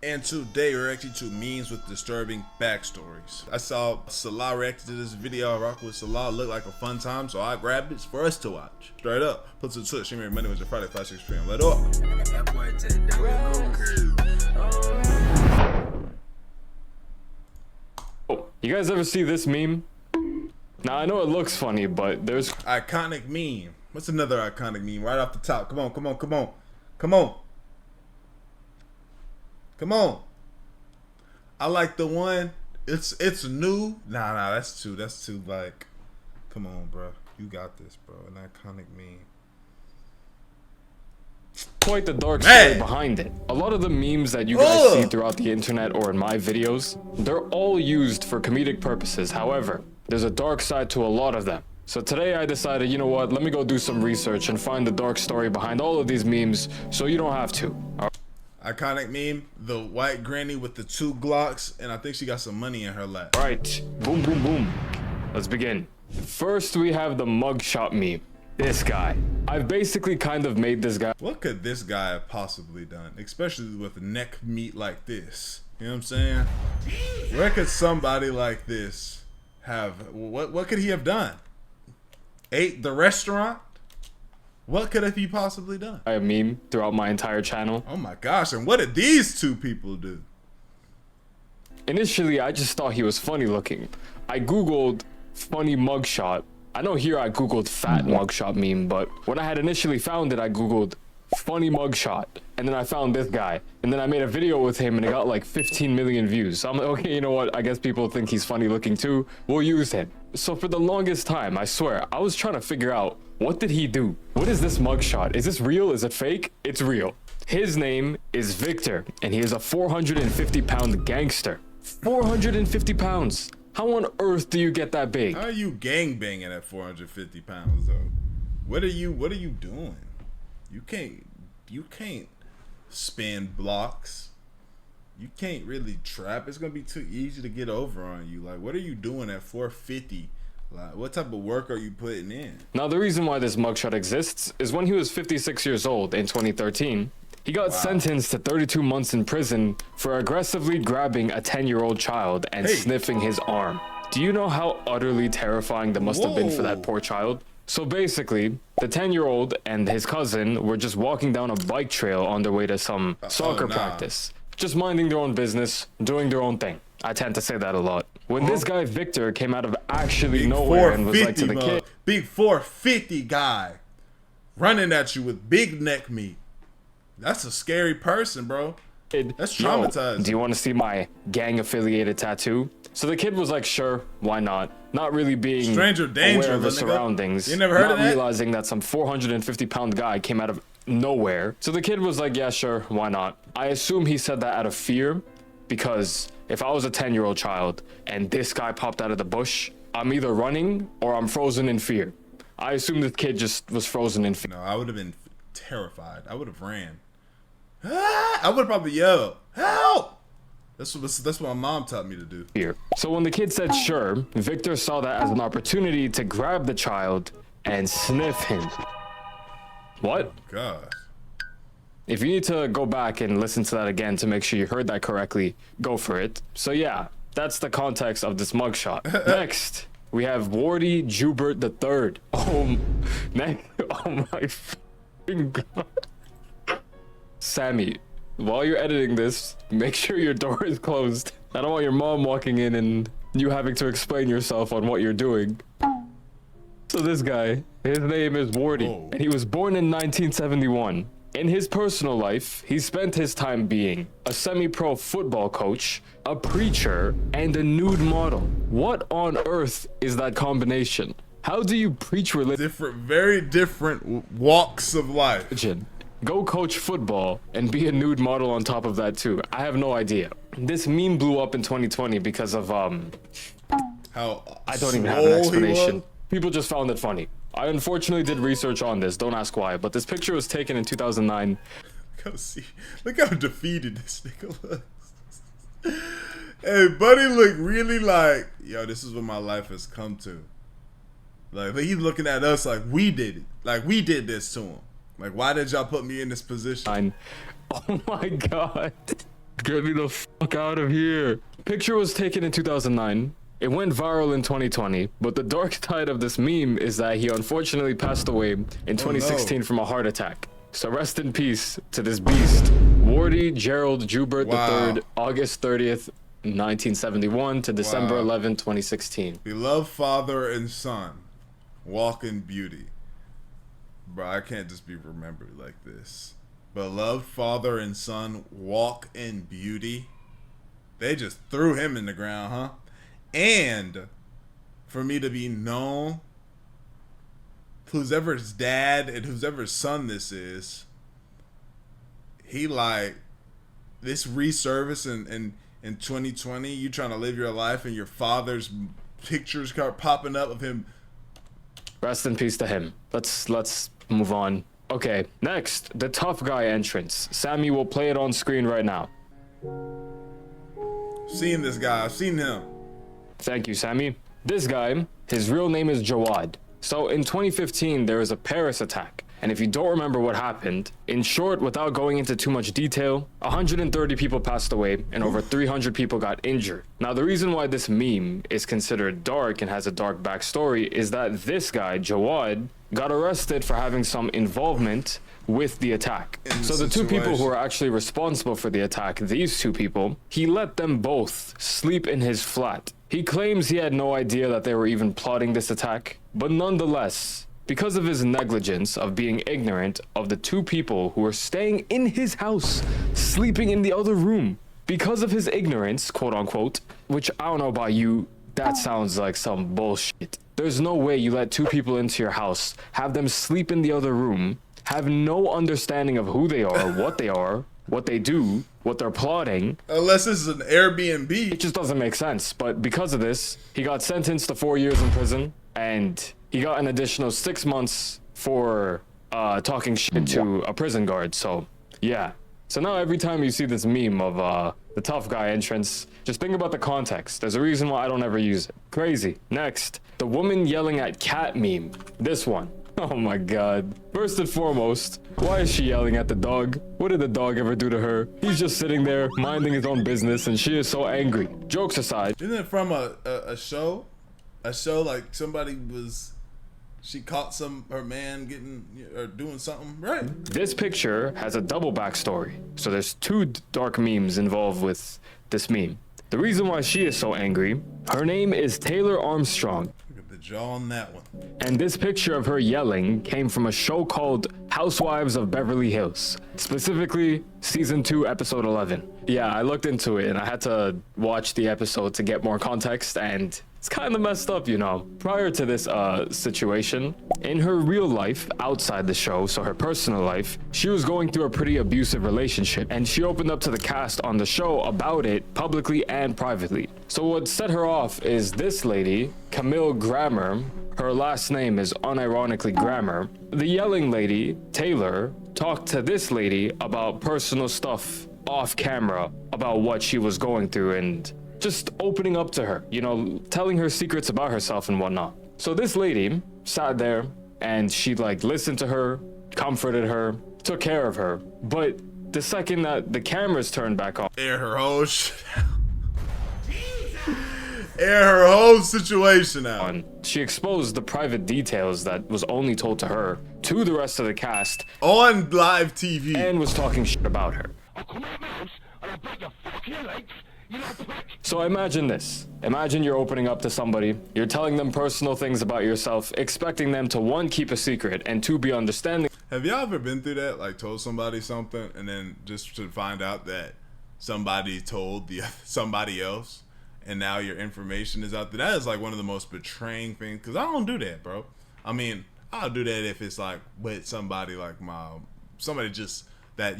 And today we're reacting to memes with disturbing backstories. I saw Salah reacted to this video. Rock with Salah looked like a fun time, so I grabbed it for us to watch. Straight up, put some touch. She made money with your Friday 5-6 p.m. Let up. Oh, you guys ever see this meme? Now I know it looks funny, but there's Iconic meme. What's another iconic meme? Right off the top. Come on, come on, come on, come on. Come on. I like the one. It's new. Nah, that's too like. Come on, bro. You got this, bro. An iconic meme. quite the dark story behind it. A lot of the memes that you guys see throughout the internet or in my videos, they're all used for comedic purposes. However, there's a dark side to a lot of them. So today I decided, you know what, let me go do some research and find the dark story behind all of these memes so you don't have to. Iconic meme, the white granny with the 2 Glocks, and I think she got some money in her lap. Right, boom, boom, boom. Let's begin. First, we have the mugshot meme. This guy. I've basically kind of made this guy. What could this guy have possibly done? Especially with neck meat like this. You know what I'm saying? Where could somebody like this have, what could he have done? Ate the restaurant? What could have he possibly done? A meme throughout my entire channel. Oh my gosh, and what did these 2 people do? Initially, I just thought he was funny looking. I googled funny mugshot. I know here I googled fat mugshot meme, but when I had initially found it, I googled funny mugshot, and then I found this guy, and then I made a video with him and it got like 15 million views. So I'm like, okay, you know what, I guess people think he's funny looking too, we'll use him. So for the longest time, I swear, I was trying to figure out, what did he do? What is this mugshot? Is this real? Is it fake? It's real. His name is Victor, and he is a 450-pound gangster. 450 pounds. How on earth do you get that big? How are you gangbanging at 450 pounds though? What are you doing? You can't spin blocks. You can't really trap. It's gonna be too easy to get over on you. Like, what are you doing at 450? Like, what type of work are you putting in? Now, the reason why this mugshot exists is when he was 56 years old in 2013, he got sentenced to 32 months in prison for aggressively grabbing a 10-year-old child and sniffing his arm. Do you know how utterly terrifying that must have been for that poor child? So basically, the 10-year-old and his cousin were just walking down a bike trail on their way to some soccer practice. Just minding their own business, doing their own thing. I tend to say that a lot. When this guy Victor came out of actually nowhere and was like to the kid, big 450 guy running at you with big neck meat. That's a scary person, bro. That's traumatizing. Do you want to see my gang affiliated tattoo? So the kid was like, sure, why not? Not really being stranger danger aware of the surroundings. You never heard of that? Realizing that some 450-pound guy came out of nowhere. So the kid was like, yeah, sure, why not? I assume he said that out of fear, because if I was a 10-year-old child and this guy popped out of the bush, I'm either running or I'm frozen in fear. I assume the kid just was frozen in fear. No, I would have been terrified. I would have ran. I would have probably yelled, help! That's what my mom taught me to do. Here. So when the kid said sure, Victor saw that as an opportunity to grab the child and sniff him. What? Oh, God. If you need to go back and listen to that again to make sure you heard that correctly, go for it. So yeah, that's the context of this mugshot. Next, we have Wardy Jubert III. Oh my f***ing God. Sammy, while you're editing this, make sure your door is closed. I don't want your mom walking in and you having to explain yourself on what you're doing. So this guy, his name is Wardy, and he was born in 1971. In his personal life, he spent his time being a semi-pro football coach, a preacher, and a nude model. What on earth is that combination? How do you preach religion? Very different walks of life. Go coach football and be a nude model on top of that too. I have no idea. This meme blew up in 2020 because of how I don't even have an explanation. People just found it funny. I unfortunately did research on this, don't ask why, but this picture was taken in 2009. Look how defeated this nigga looks. Hey, buddy look really like, yo, this is what my life has come to. Like, he's looking at us like we did it. Like, we did this to him. Like, why did y'all put me in this position? Oh my God. Get me the fuck out of here. Picture was taken in 2009. It went viral in 2020, but the dark side of this meme is that he unfortunately passed away in 2016 from a heart attack. So rest in peace to this beast. Wardy Gerald Joubert III, August 30th, 1971 to December 11, 2016. Beloved father and son, walk in beauty. Bro, I can't just be remembered like this. Beloved father and son, walk in beauty. They just threw him in the ground, huh? And for me to be known, whoever's dad and whoever's son this is, he like this resurface in 2020. You trying to live your life and your father's pictures start popping up of him. Rest in peace to him. Let's move on. Okay, next, the tough guy entrance. Sammy will play it on screen right now. Seen this guy. I've seen him. Thank you, Sammy. This guy, his real name is Jawad. So in 2015, there was a Paris attack. And if you don't remember what happened, in short, without going into too much detail, 130 people passed away and over 300 people got injured. Now, the reason why this meme is considered dark and has a dark backstory is that this guy, Jawad, got arrested for having some involvement with the attack. So the two people who are actually responsible for the attack, these two people, he let them both sleep in his flat. He claims he had no idea that they were even plotting this attack, but nonetheless, because of his negligence of being ignorant of the two people who were staying in his house, sleeping in the other room, because of his ignorance, quote unquote, which I don't know about you, that sounds like some bullshit. There's no way you let two people into your house, have them sleep in the other room, have no understanding of who they are, what they do, what they're plotting. Unless this is an Airbnb. It just doesn't make sense. But because of this, he got sentenced to 4 years in prison, and he got an additional 6 months for talking shit to a prison guard. So, yeah. So now every time you see this meme of the tough guy entrance, just think about the context. There's a reason why I don't ever use it. Crazy. Next, the woman yelling at cat meme. This one. Oh my god. First and foremost, why is she yelling at the dog? What did the dog ever do to her? He's just sitting there, minding his own business, and she is so angry. Jokes aside. Isn't it from a show? A show like somebody was... She caught her man getting or doing something, right? This picture has a double backstory. So there's two dark memes involved with this meme. The reason why she is so angry, her name is Taylor Armstrong. Look at the jaw on that one. And this picture of her yelling came from a show called Housewives of Beverly Hills, specifically season 2, episode 11. Yeah, I looked into it and I had to watch the episode to get more context, and it's kind of messed up, you know. Prior to this situation, in her real life, outside the show, so her personal life, she was going through a pretty abusive relationship, and she opened up to the cast on the show about it publicly and privately. So what set her off is this lady, Camille Grammer. Her last name is unironically Grammer. The yelling lady, Taylor, talked to this lady about personal stuff off camera about what she was going through and just opening up to her, you know, telling her secrets about herself and whatnot. So this lady sat there and she like listened to her, comforted her, took care of her. But the second that the cameras turned back on, air her whole air her whole situation out. She exposed the private details that was only told to her to the rest of the cast on live TV and was talking shit about her. So imagine this. Imagine you're opening up to somebody, you're telling them personal things about yourself, expecting them to 1, keep a secret, and 2, be understanding. Have y'all ever been through that? Like told somebody something and then just to find out that somebody told somebody else and now your information is out there? That is like one of the most betraying things, because I don't do that, bro. I mean, I'll do that if it's like with somebody like somebody just that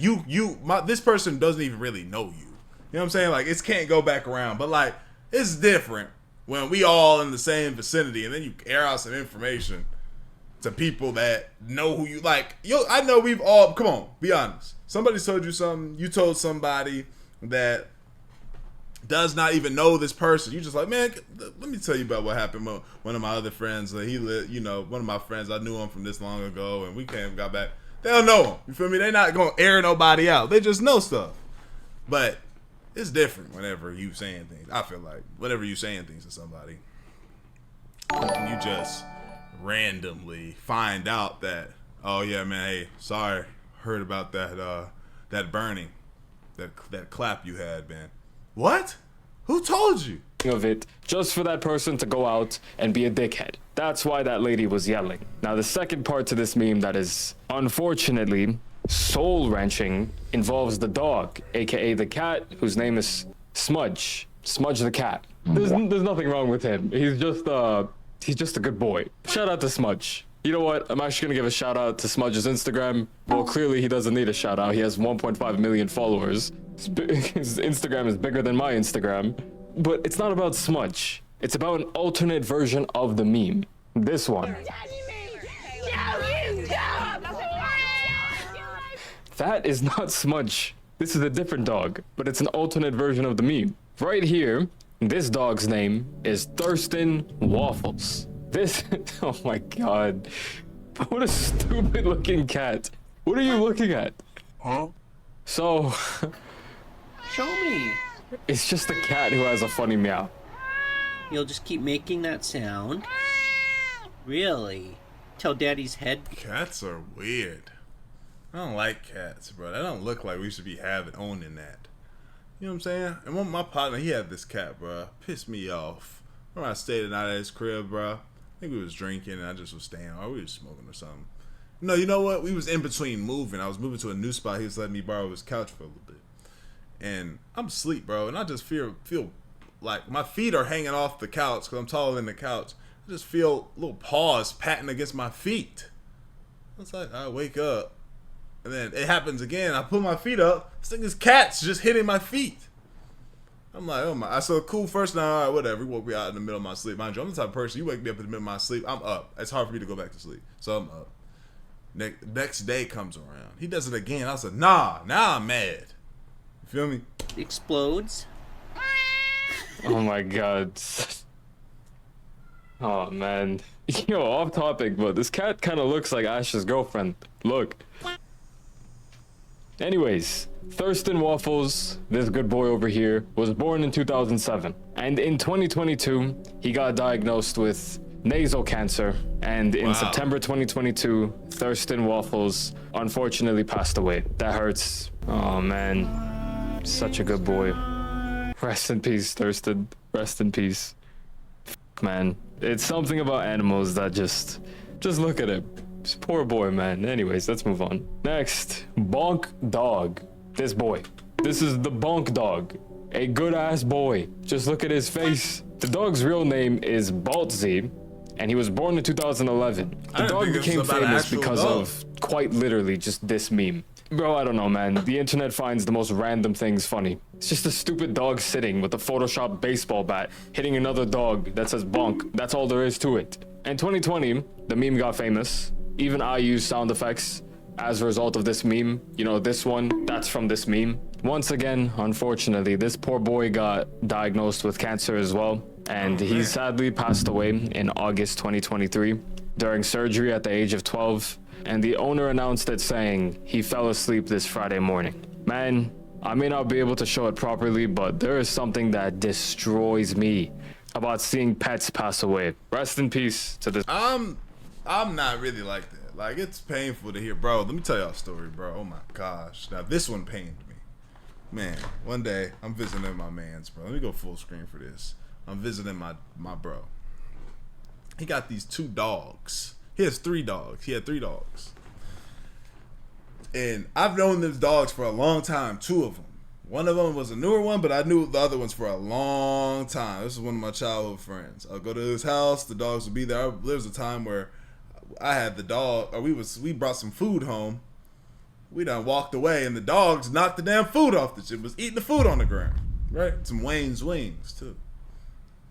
this person doesn't even really know you. You know what I'm saying? Like, it can't go back around. But, like, it's different when we all in the same vicinity and then you air out some information to people that know who you like. I know we've all, come on, be honest. Somebody told you something. You told somebody that does not even know this person. You just like, man, let me tell you about what happened. One of my other friends, one of my friends, I knew him from this long ago and we got back. They don't know him. You feel me? They're not going to air nobody out. They just know stuff. But it's different whenever you saying things. I feel like whenever you saying things to somebody, and you just randomly find out that, oh yeah, man, hey, sorry, heard about that burning, that clap you had, man. What? Who told you? Of it just for that person to go out and be a dickhead. That's why that lady was yelling. Now, the second part to this meme that is unfortunately soul-wrenching involves the dog, aka the cat, whose name is Smudge. Smudge the cat. There's nothing wrong with him. He's just a good boy. Shout out to Smudge. You know what? I'm actually gonna give a shout out to Smudge's Instagram. Well, clearly he doesn't need a shout out. He has 1.5 million followers. His Instagram is bigger than my Instagram. But it's not about Smudge. It's about an alternate version of the meme. This one. That is not Smudge. This is a different dog, but it's an alternate version of the meme. Right here, this dog's name is Thurston Waffles. This, oh my god. What a stupid looking cat. What are you looking at? Huh? So, Show me. it's just a cat who has a funny meow. You'll just keep making that sound? Really? Till Daddy's head... Cats are weird. I don't like cats, bro. They don't look like we should be owning that. You know what I'm saying? And one of my partner, he had this cat, bro. Pissed me off. Remember I stayed the night at his crib, bro. I think we was drinking and I just was staying, or we was smoking or something. No, you know what? We was in between moving. I was moving to a new spot. He was letting me borrow his couch for a little bit. And I'm asleep, bro. And I just feel like my feet are hanging off the couch because I'm taller than the couch. I just feel little paws patting against my feet. It's like I wake up. And then it happens again. I put my feet up. This thing is cats just hitting my feet. I'm like, oh my. I said, cool first night. All right, whatever. He woke me out in the middle of my sleep. Mind you, I'm the type of person, you wake me up in the middle of my sleep, I'm up. It's hard for me to go back to sleep. So I'm up. Next day comes around. He does it again. I said, nah, now I'm mad. You feel me? explodes. Oh my god. Oh man. Yo, off topic, but this cat kind of looks like Ash's girlfriend. Look. Anyways, Thurston Waffles, this good boy over here, was born in 2007. And in 2022, he got diagnosed with nasal cancer. And in September 2022, Thurston Waffles unfortunately passed away. That hurts. Oh man. Such a good boy. Rest in peace, Thurston. Rest in peace. Man. It's something about animals that just look at it. This poor boy, man. Anyways, let's move on. Next, Bonk Dog. This boy. This is the Bonk Dog. A good ass boy. Just look at his face. The dog's real name is Baltzy, and he was born in 2011. The dog became famous because of quite literally just this meme. Bro, I don't know, man. The internet finds the most random things funny. It's just a stupid dog sitting with a Photoshop baseball bat, hitting another dog that says bonk. That's all there is to it. In 2020, the meme got famous. Even I used sound effects as a result of this meme. You know, this one, that's from this meme. Once again, unfortunately, this poor boy got diagnosed with cancer as well. And he sadly passed away in August 2023 during surgery at the age of 12. And the owner announced it saying he fell asleep this Friday morning. Man, I may not be able to show it properly, but there is something that destroys me about seeing pets pass away. Rest in peace to this. I'm not really like that. Like, it's painful to hear. Bro, let me tell y'all a story, bro. Oh my gosh. Now, this one pained me. Man, one day, I'm visiting my mans, bro. Let me go full screen for this. I'm visiting my bro. He got these 2 dogs. He has 3 dogs. He had 3 dogs. And I've known those dogs for a long time, 2 of them. One of them was a newer one, but I knew the other ones for a long time. This is one of my childhood friends. I'll go to his house. The dogs would be there. There was a time where I had the dog, or we brought some food home. We done walked away, and the dogs knocked the damn food off the shit. Was eating the food on the ground, right? Some Wayne's wings too.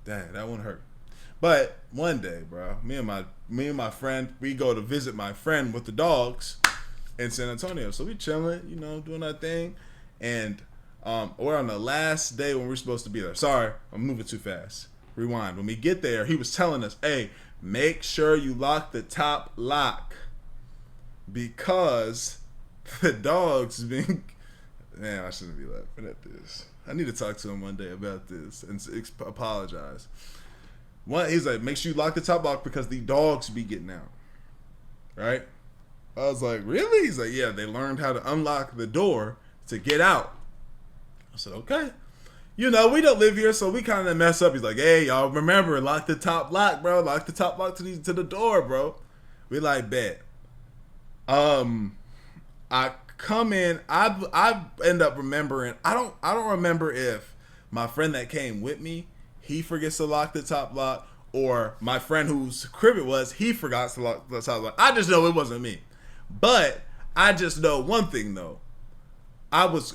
Dang, that one hurt. But one day, bro, me and my friend, we go to visit my friend with the dogs in San Antonio. So we chilling, you know, doing our thing, and we're on the last day when we're supposed to be there. Sorry, I'm moving too fast. Rewind. When we get there, he was telling us, hey, make sure you lock the top lock because the dogs being... Man, I shouldn't be laughing at this. I need to talk to him one day about this and apologize. One, he's like, make sure you lock the top lock because the dogs be getting out. Right? I was like, really? He's like, yeah, they learned how to unlock the door to get out. I said, okay. You know, we don't live here, so we kind of mess up. He's like, hey, y'all remember, lock the top lock, bro. Lock the top lock to the door, bro. We like, bet. I come in, I end up remembering, I don't remember if my friend that came with me, he forgets to lock the top lock, or my friend whose crib it was, he forgot to lock the top lock. I just know it wasn't me. But I just know one thing though.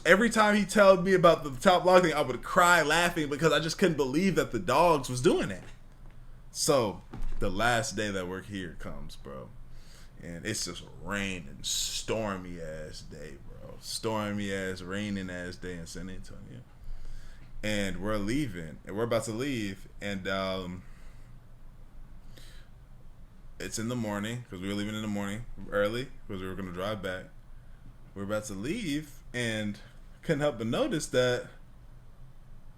Every time he told me about the top lock thing, I would cry laughing because I just couldn't believe that the dogs was doing that. So the last day that we're here comes, bro. And it's just a rain and stormy ass day, bro. Stormy ass, raining ass day in San Antonio. And we're leaving. And we're about to leave. And it's in the morning because we were leaving in the morning early because we were going to drive back. We're about to leave and couldn't help but notice that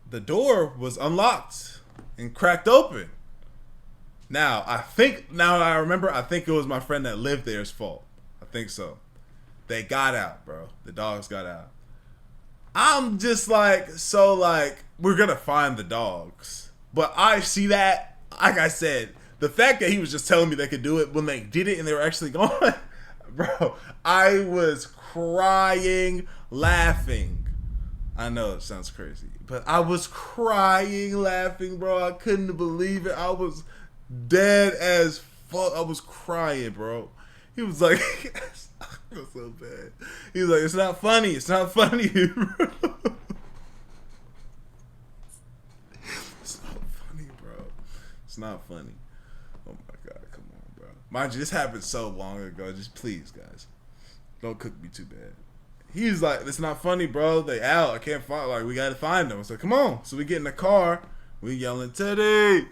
the door was unlocked and cracked open. Now I remember, I think it was my friend that lived there's fault. I think so. They got out, bro. The dogs got out. I'm just like, so like, we're going to find the dogs. But I see that, like I said, the fact that he was just telling me they could do it when they did it and they were actually gone, bro, I was crying, laughing. I know it sounds crazy, but I was crying, laughing, bro. I couldn't believe it. I was dead as fuck. I was crying, bro. He was like, I feel so bad. He was like, it's not funny. It's not funny, bro. It's not funny, bro. It's not funny. Oh my God, come on, bro. Mind you, this happened so long ago. Just please, guys, don't cook me too bad. He's like, it's not funny, bro. They out. I can't find. Like, we gotta find them. I said, come on. So we get in the car. We yelling, Teddy.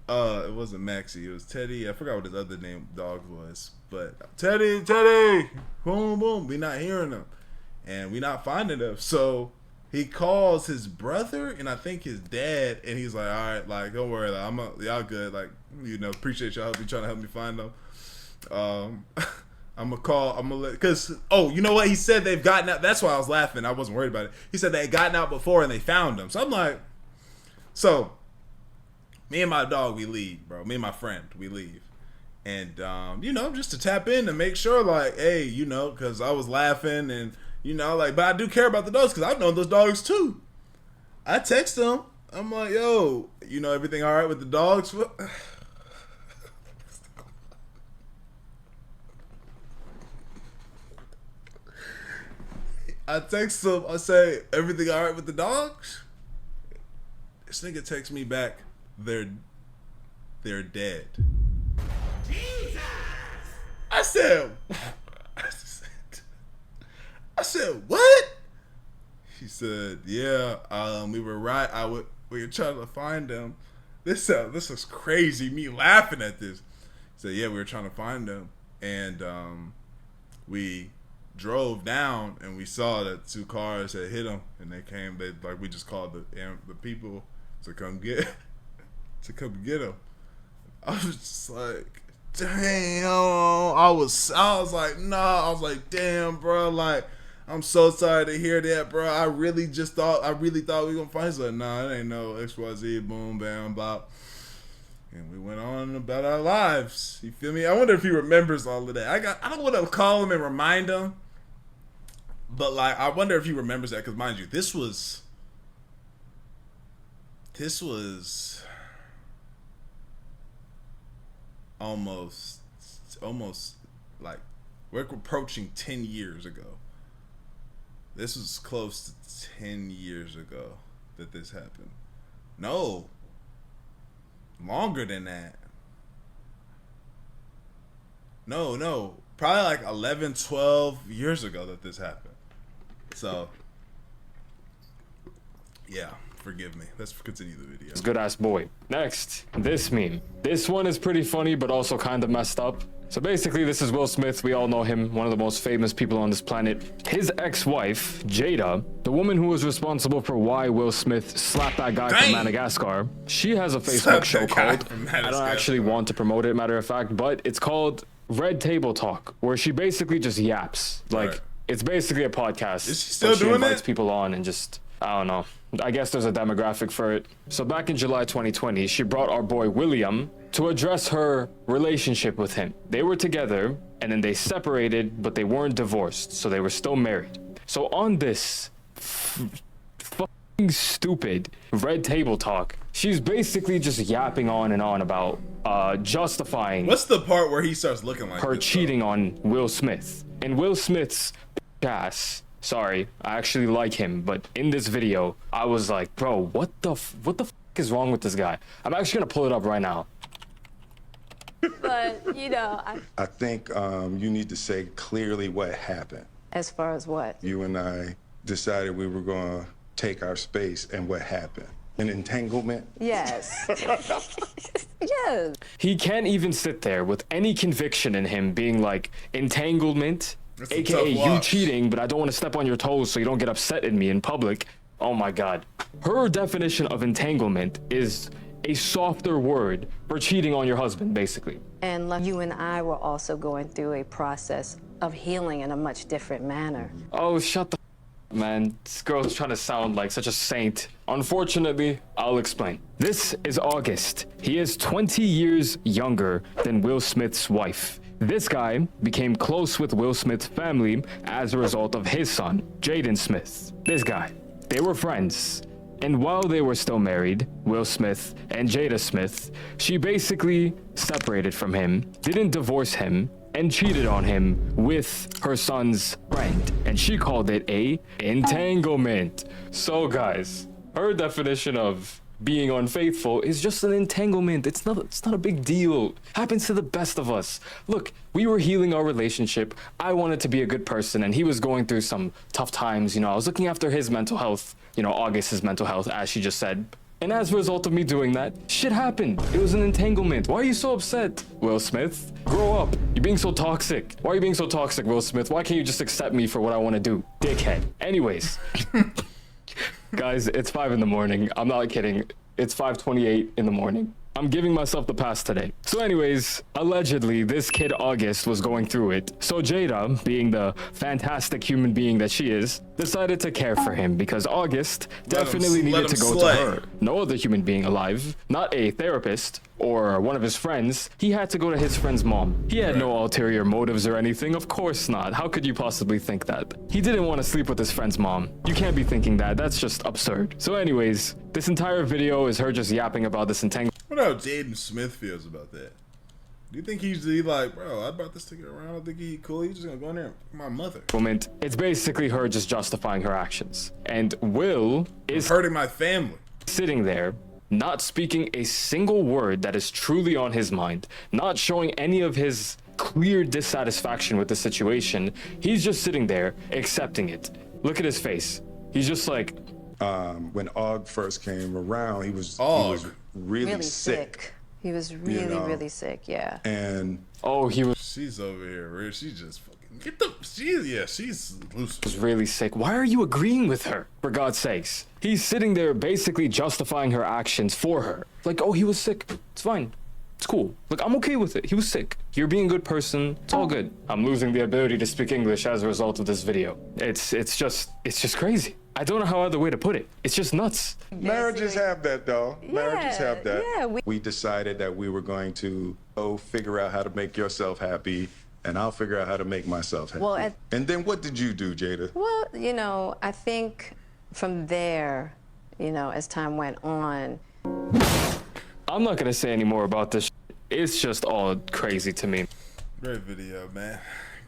It wasn't Maxie. It was Teddy. I forgot what his other name dog was, but Teddy, boom, boom. We not hearing them, and we not finding them. So he calls his brother and I think his dad, and he's like, all right, like, don't worry, like, y'all good, like, you know, appreciate y'all trying to help me find them. I'm gonna let, because, oh, you know what? He said they've gotten out. That's why I was laughing. I wasn't worried about it. He said they had gotten out before and they found them. So I'm like, so me and my dog, we leave, bro. Me and my friend, we leave. And, you know, just to tap in and make sure, like, hey, you know, because I was laughing and, you know, like, but I do care about the dogs because I've known those dogs too. I text them. I'm like, yo, you know, everything all right with the dogs? I text them. I say, everything all right with the dogs? This nigga texts me back, they're dead. Jesus! I said, what? She said, yeah, we were right. We were trying to find them. This is crazy. Me laughing at this. He said, yeah, we were trying to find them, and we drove down and we saw that 2 cars had hit them, and they came. They like we just called the people to come get them. I was just like, damn. I was like, nah. I was like, damn, bro. Like, I'm so sorry to hear that, bro. I really thought we were gonna find. He's like, nah, it ain't no XYZ. Boom, bam, bop. And we went on about our lives. You feel me? I wonder if he remembers all of that. I don't want to call him and remind him, but like, I wonder if he remembers that, because mind you, this was almost like, we're approaching 10 years ago. This was close to 10 years ago that this happened. No, longer than that. No, probably like 11, 12 years ago that this happened. So, yeah, forgive me. Let's continue the video. Good ass boy. Next, this meme. This one is pretty funny, but also kind of messed up. So basically, this is Will Smith. We all know him, one of the most famous people on this planet. His ex-wife, Jada, the woman who was responsible for why Will Smith slapped that guy from Madagascar, she has a Facebook show called, I don't actually want to promote it, matter of fact, but it's called Red Table Talk, where she basically just yaps. Like, it's basically a podcast. Is she still doing She invites it? people on and just, I don't know. I guess there's a demographic for it. So back in July 2020, she brought our boy William to address her relationship with him. They were together and then they separated, but they weren't divorced, so they were still married. So on this fucking stupid Red Table Talk, she's basically just yapping on and on about justifying What's the part where he starts looking like her this, cheating on Will Smith. And Will Smith's ass, sorry, I actually like him, but in this video, I was like, bro, what the f is wrong with this guy? I'm actually gonna pull it up right now. But, you know, I think you need to say clearly what happened. as far as what? You and I decided we were going to take our space, and what happened? An entanglement? Yes. Yes. He can't even sit there with any conviction in him being like, entanglement, That's a aka tough you watch. cheating, but I don't want to step on your toes so you don't get upset at me in public. Oh my God. Her definition of entanglement is a softer word for cheating on your husband, basically. And like, you and I were also going through a process of healing in a much different manner. Oh, shut the f- man. This girl's trying to sound like such a saint. Unfortunately, I'll explain. This is August. He is 20 years younger than Will Smith's wife. This guy became close with Will Smith's family as a result of his son, Jaden Smith. This guy. They were friends. And while they were still married, Will Smith and Jada Smith, she basically separated from him, didn't divorce him, and cheated on him with her son's friend. And she called it a entanglement. So guys, her definition of being unfaithful is just an entanglement. It's not a big deal. Happens to the best of us. Look, we were healing our relationship. I wanted to be a good person, and he was going through some tough times. You know, I was looking after his mental health, you know, August's mental health, as she just said. And as a result of me doing that, shit happened. It was an entanglement. Why are you so upset, Will Smith? Grow up. You're being so toxic. Why are you being so toxic, Will Smith? Why can't you just accept me for what I want to do? Dickhead. Anyways. Guys, it's 5 in the morning. I'm not kidding. It's 5:28 in the morning. I'm giving myself the pass today. So anyways, allegedly, this kid August was going through it. So Jada, being the fantastic human being that she is, decided to care for him because August definitely needed to go to her. No other human being alive, not a therapist or one of his friends. He had to go to his friend's mom. He had no ulterior motives or anything. Of course not. How could you possibly think that? He didn't want to sleep with his friend's mom. You can't be thinking that. That's just absurd. So anyways, this entire video is her just yapping about this entanglement. What how Jaden Smith feels about that? Do you think he's like, bro, I brought this ticket around. I don't think he cool. He's just gonna go in there and fuck my mother. It's basically her just justifying her actions. And Will is Hurting my family. sitting there, not speaking a single word that is truly on his mind, not showing any of his clear dissatisfaction with the situation. He's just sitting there, accepting it. Look at his face. He's just like, When Og first came around, he was really sick. He was really, really sick, yeah. And oh, he She's over here. She's just fucking get the. She's loose. was really sick. Why are you agreeing with her? For God's sakes. He's sitting there basically justifying her actions for her. Like, oh, he was sick. It's fine. It's cool. Like, I'm okay with it. He was sick. You're being a good person. It's all good. I'm losing the ability to speak English as a result of this video. It's just crazy. I don't know how other way to put it. It's just nuts. marriages have that, though. Marriages have that. Yeah, We decided that we were going to figure out how to make yourself happy, and I'll figure out how to make myself happy. Well, and then what did you do, Jada? Well, you know, I think from there, you know, as time went on. I'm not gonna say any more about this. It's just all crazy to me. Great video, man.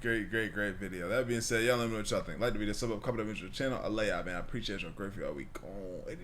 Great video. That being said, y'all let me know what y'all think. Like the video, sub up, comment, up, into the channel. I lay out, man. I appreciate y'all. Great for y'all. We gone.